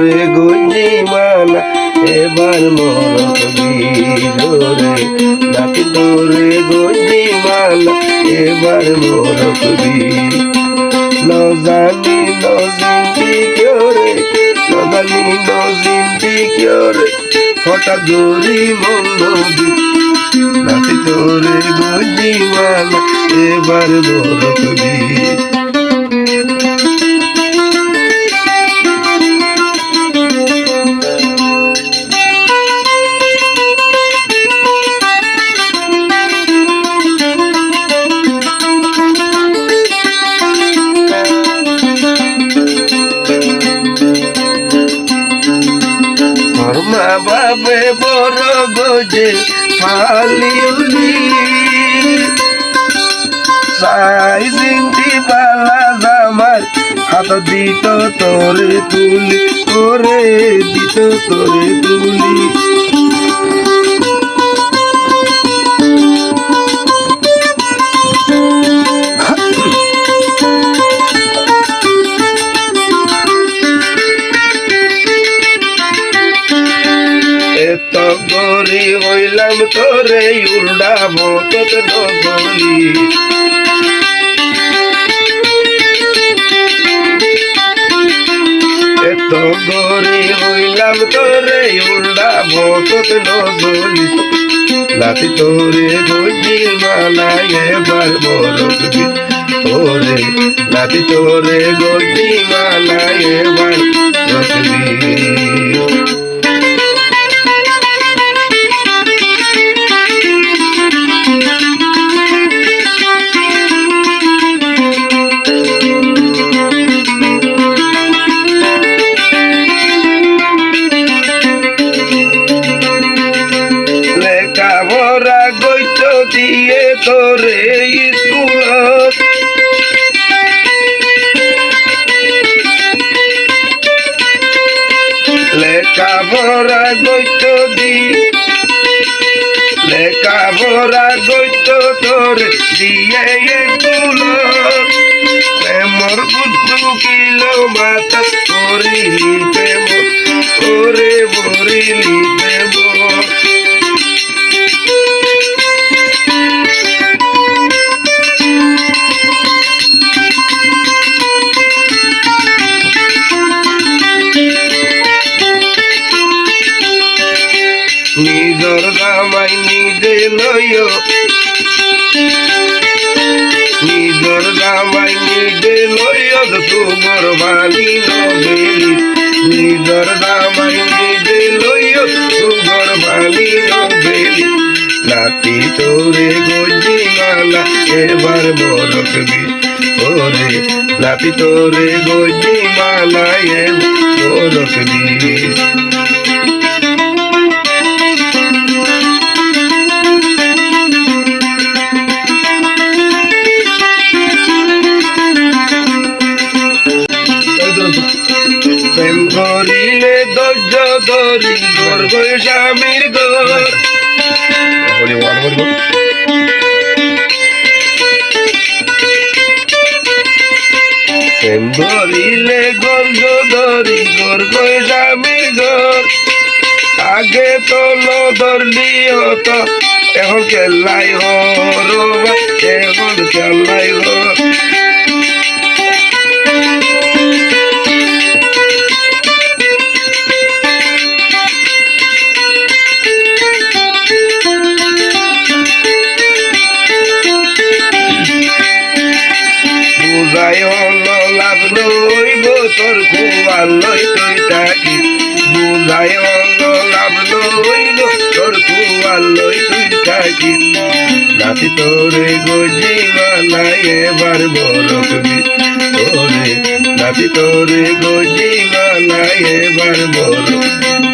তোরে গঞ্জি মালা এবার মরক বীরে নাতি তোরে গঞ্জি মালা এবার মরক বীর নজানি নজিন্দি কিয়রে নজানি নজিন্দি কিয়রে হঠাৎ গরি মন নদী নাতি তোরে গঞ্জি মালা এবার মরক বীর মা বাবে বড় গজে ফালিউলি সাই জিন্দি বালা জামার হাত দিত তোরে তুলি ওরে দিত তোরে তুলি এত গরি হইলাম তোরে উল্ডাব তোতে নগলি এত গরি হইলাম তোরে উল্ডাব তোতে নগলি নাতি তোরে গঞ্জি মালা এবার মরক বীর ওরে নাতি তোরে গঞ্জি মালা এবার মরক বীর লেখাপড়া গইত দিয়ে তোরে স্কুল লেখাপড়া গইত লেখাপড়া গইত তোরে দিয়ে স্কুল প্রেমর বুদ্ধু কিলো মাথা করিলি প্রেম ওরে বরিলি প্রেম নিজর জামাই নিজে লয় নিজর জামাই নিজে লয় তোমার বাণী নবেলি নিজর জামাই নিজে লয় তোমার বাণী নবেলি নাতি তোরে গঞ্জি মালা এবার মরক বীর ওরে নাতি তোরে গঞ্জি মালা এবার মরক বীর প্রেম করিলে ধৈর্য ধরি গর্ব স্বামীর ঘর প্রেম করিলে গর্ব ধরি গর্ব স্বামীর ঘর আগে তো ধরলি হতো এখন কেল্লাই হর এখন কেল্লাই হর বুঝাই হলো লাভ লইব তোর কুয়ার লই তুই থাকি বুঝাই হলো লাভ লইব তোর কুয়ার লই তুই থাকি নাতি তোরে গঞ্জি মালা এবার মরক বীর ওরে নাতি তোরে গঞ্জি মালা এবার মরক